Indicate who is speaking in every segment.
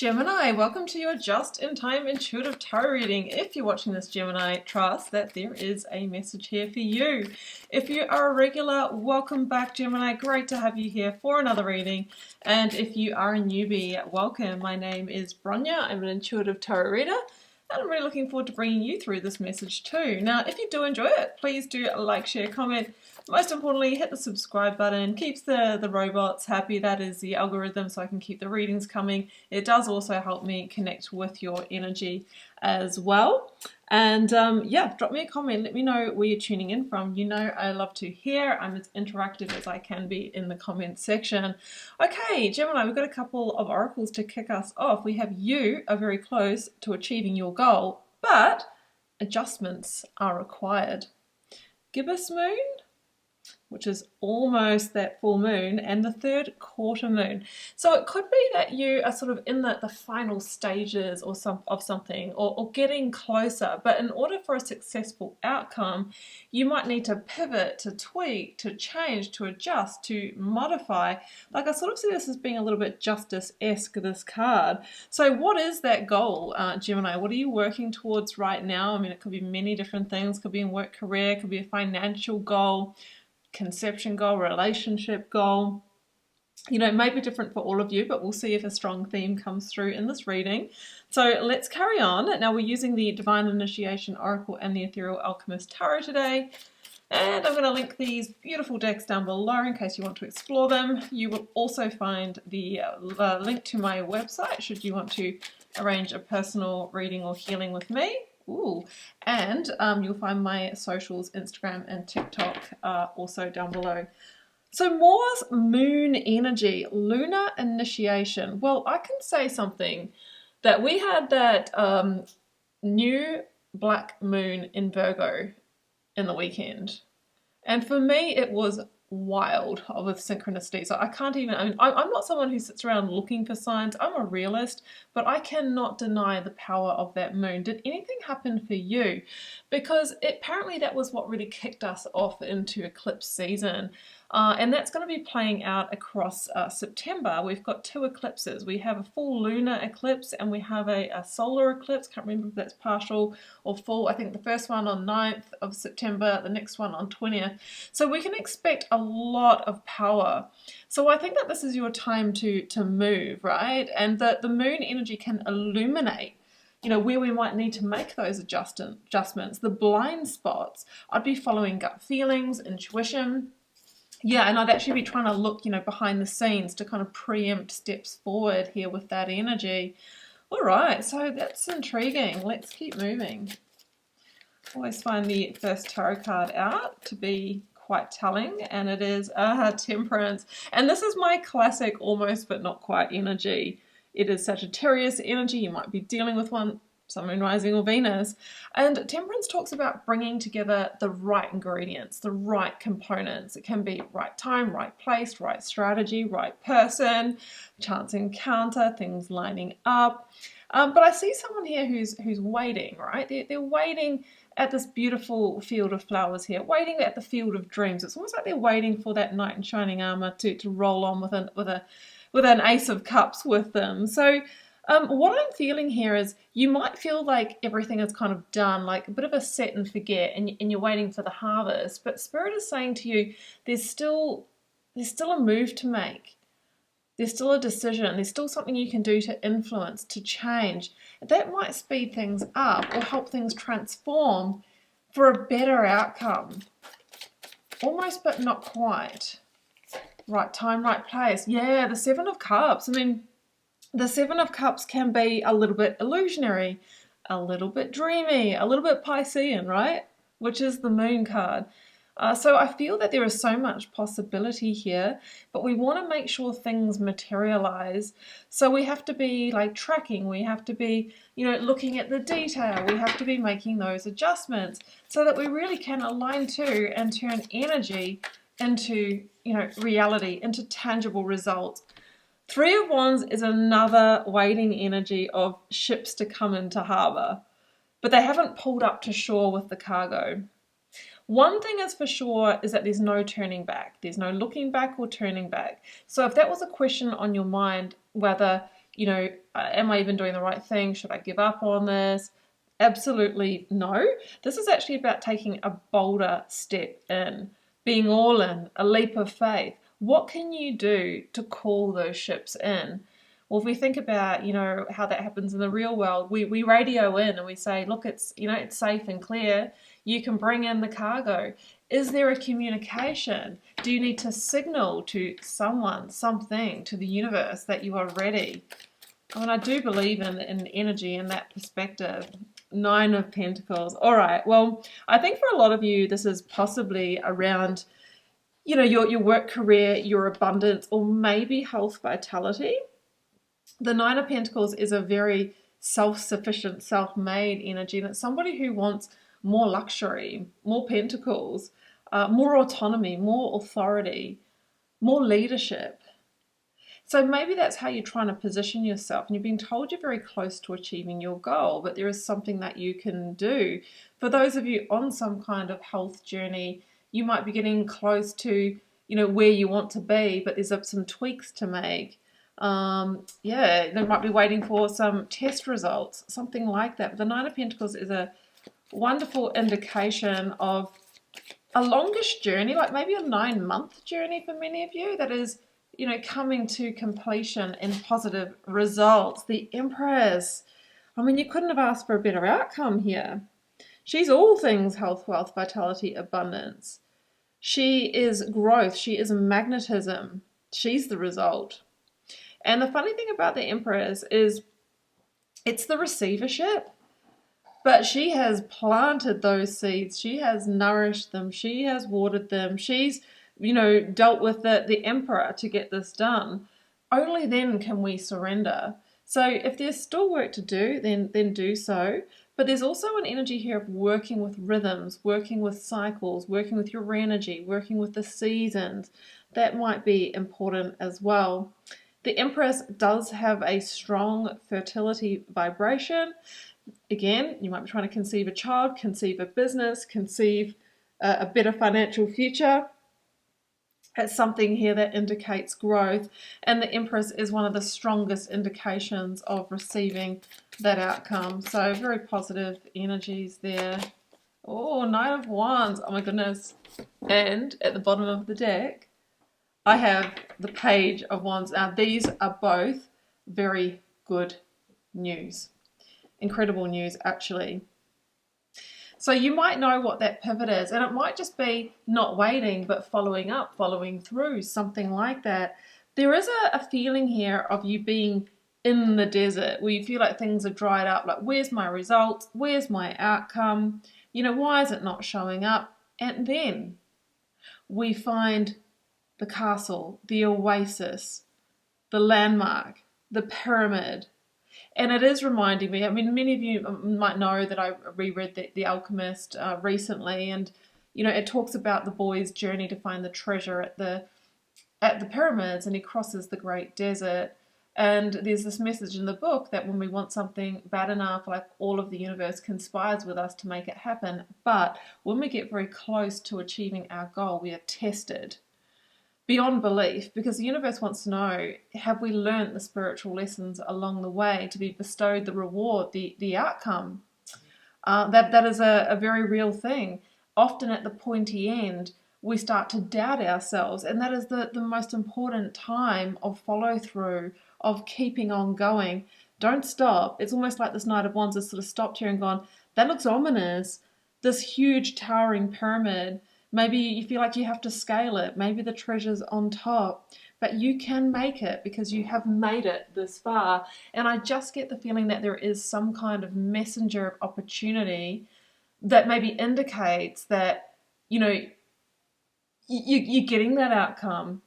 Speaker 1: Gemini, welcome to your just-in-time intuitive tarot reading. If you're watching this, Gemini, trust that there is a message here for you. If you are a regular, welcome back, Gemini. Great to have you here for another reading. And if you are a newbie, welcome. My name is Bronya. I'm an intuitive tarot reader, and I'm really looking forward to bringing you through this message too. Now, if you do enjoy it, please do like, share, comment. Most importantly, hit the subscribe button. Keeps the robots happy. That is the algorithm, so I can keep the readings coming. It does also help me connect with your energy as well. And yeah, drop me a comment. Let me know where you're tuning in from. You know I love to hear. I'm as interactive as I can be in the comment section. Okay, Gemini, we've got a couple of oracles to kick us off. We have you are very close to achieving your goal, but adjustments are required. Gibbous moon, which is almost that full moon, and the third quarter moon. So it could be that you are sort of in the final stages of something or getting closer, but in order for a successful outcome, you might need to pivot, to tweak, to change, to adjust, to modify. Like I sort of see this as being a little bit justice-esque, this card. So what is that goal, Gemini? What are you working towards right now? I mean, it could be many different things. It could be in work, career, it could be a financial goal, conception goal, relationship goal. You know, it may be different for all of you, but we'll see if a strong theme comes through in this reading. So let's carry on. Now we're using the Divine Initiation Oracle and the Ethereal Alchemist Tarot today. And I'm going to link these beautiful decks down below in case you want to explore them. You will also find the link to my website should you want to arrange a personal reading or healing with me. Ooh, and you'll find my socials, Instagram and TikTok also down below. So more moon energy, lunar initiation. Well, I can say something that we had that new black moon in Virgo in the weekend. And for me, it was wild with synchronicities. So I can't even, I mean, I'm not someone who sits around looking for signs. I'm a realist, but I cannot deny the power of that moon. Did anything happen for you? Because apparently that was what really kicked us off into eclipse season. And that's going to be playing out across September. We've got two eclipses. We have a full lunar eclipse and we have a solar eclipse. Can't remember if that's partial or full. I think the first one on 9th of September, the next one on 20th. So we can expect a lot of power. So I think that this is your time to move, right? And the moon energy can illuminate, you know, where we might need to make those adjustments, the blind spots. I'd be following gut feelings, intuition. Yeah, and I'd actually be trying to look, you know, behind the scenes to kind of preempt steps forward here with that energy. All right, so that's intriguing. Let's keep moving. Always find the first tarot card out to be quite telling, and it is Temperance. And this is my classic almost but not quite energy. It is Sagittarius energy. You might be dealing with one, Sun, Moon, Rising or Venus. And Temperance talks about bringing together the right ingredients, the right components. It can be right time, right place, right strategy, right person, chance encounter, things lining up. But I see someone here who's waiting, right? They're waiting at this beautiful field of flowers here, waiting at the field of dreams. It's almost like they're waiting for that knight in shining armor to roll on with an ace of cups with them. So what I'm feeling here is you might feel like everything is kind of done, like a bit of a set and forget, and you're waiting for the harvest. But Spirit is saying to you, there's still a move to make. There's still a decision. There's still something you can do to influence, to change. That might speed things up or help things transform for a better outcome. Almost, but not quite. Right time, right place. Yeah, the Seven of Cups. I mean, the Seven of Cups can be a little bit illusionary, a little bit dreamy, a little bit Piscean, right? Which is the moon card. So I feel that there is so much possibility here, but we want to make sure things materialize. So we have to be like tracking, we have to be, you know, looking at the detail, we have to be making those adjustments so that we really can align to and turn energy into, you know, reality, into tangible results. Three of Wands is another waiting energy of ships to come into harbour, but they haven't pulled up to shore with the cargo. One thing is for sure is that there's no turning back. There's no looking back or turning back. So if that was a question on your mind, whether you know, am I even doing the right thing? Should I give up on this? Absolutely no. This is actually about taking a bolder step in, being all in, a leap of faith. What can you do to call those ships in? Well, if we think about, you know, how that happens in the real world, we radio in and we say, look, it's, you know, it's safe and clear. You can bring in the cargo. Is there a communication? Do you need to signal to someone, something, to the universe that you are ready? I mean, I do believe in energy in that perspective. 9 of Pentacles. All right. Well, I think for a lot of you, this is possibly around, you know, your work career, your abundance, or maybe health vitality. The 9 of Pentacles is a very self-sufficient, self-made energy. And it's somebody who wants more luxury, more pentacles, more autonomy, more authority, more leadership. So maybe that's how you're trying to position yourself, and you're being told you're very close to achieving your goal, but there is something that you can do. For those of you on some kind of health journey, you might be getting close to, you know, where you want to be, but there's some tweaks to make. Yeah, they might be waiting for some test results, something like that. But the 9 of Pentacles is a wonderful indication of a longish journey, like maybe a 9-month journey for many of you, that is, you know, coming to completion in positive results. The Empress. I mean, you couldn't have asked for a better outcome here. She's all things health, wealth, vitality, abundance. She is growth. She is magnetism. She's the result. And the funny thing about the Empress is it's the receivership, but she has planted those seeds. She has nourished them. She has watered them. She's, you know, dealt with the Emperor to get this done. Only then can we surrender. So if there's still work to do, then do so. But there's also an energy here of working with rhythms, working with cycles, working with your energy, working with the seasons. That might be important as well. The Empress does have a strong fertility vibration. Again, you might be trying to conceive a child, conceive a business, conceive a better financial future. It's something here that indicates growth, and the Empress is one of the strongest indications of receiving that outcome. So very positive energies there. Oh, 9 of Wands. Oh my goodness. And at the bottom of the deck, I have the Page of Wands. Now, these are both very good news. Incredible news, actually. So you might know what that pivot is, and it might just be not waiting, but following up, following through, something like that. There is a feeling here of you being in the desert, where you feel like things are dried up, like where's my results, where's my outcome, you know, why is it not showing up? And then we find the castle, the oasis, the landmark, the pyramid. And it is reminding me, I mean, many of you might know that I reread The Alchemist recently, and, you know, it talks about the boy's journey to find the treasure at the pyramids, and he crosses the great desert. And there's this message in the book that when we want something bad enough, like all of the universe conspires with us to make it happen. But when we get very close to achieving our goal, we are tested beyond belief, because the universe wants to know, have we learned the spiritual lessons along the way to be bestowed the reward, the outcome? That is a very real thing. Often at the pointy end, we start to doubt ourselves, and that is the most important time of follow through, of keeping on going. Don't stop. It's almost like this Knight of Wands has sort of stopped here and gone, that looks ominous, this huge towering pyramid. Maybe you feel like you have to scale it. Maybe the treasure's on top. But you can make it because you have made it this far. And I just get the feeling that there is some kind of messenger of opportunity that maybe indicates that, you know, you're getting that outcome,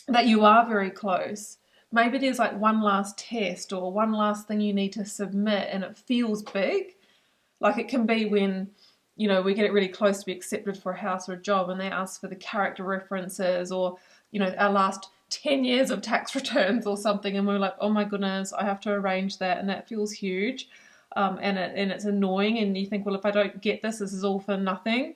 Speaker 1: that you are very close. Maybe there's like one last test or one last thing you need to submit, and it feels big. Like it can be when, you know, we get it really close to be accepted for a house or a job, and they ask for the character references, or, you know, our last 10 years of tax returns or something, and we're like, oh my goodness, I have to arrange that, and that feels huge, and it's annoying, and you think, well, if I don't get this, this is all for nothing.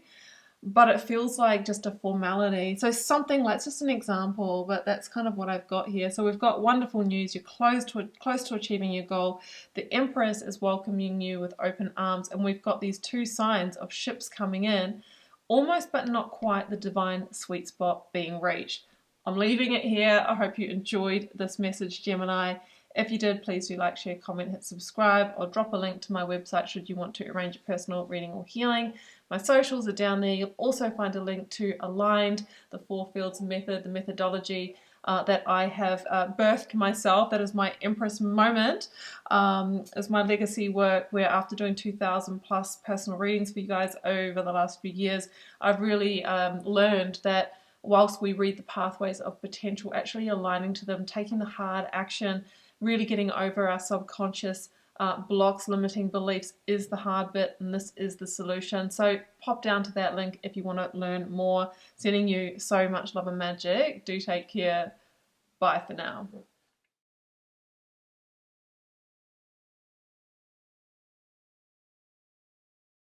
Speaker 1: but it feels like just a formality. So something like, it's just an example, but that's kind of what I've got here. So we've got wonderful news. You're close to achieving your goal. The Empress is welcoming you with open arms, and we've got these two signs of ships coming in, almost but not quite, the divine sweet spot being reached. I'm leaving it here. I hope you enjoyed this message, Gemini. If you did, please do like, share, comment, hit subscribe, or drop a link to my website should you want to arrange a personal reading or healing. My socials are down there. You'll also find a link to Aligned, the 4 Fields method, the methodology that I have birthed myself. That is my Empress moment, is my legacy work, where after doing 2,000 plus personal readings for you guys over the last few years, I've really learned that whilst we read the pathways of potential, actually aligning to them, taking the hard action, really getting over our subconscious blocks, limiting beliefs is the hard bit, and this is the solution. So pop down to that link if you want to learn more. Sending you so much love and magic. Do take care. Bye for now.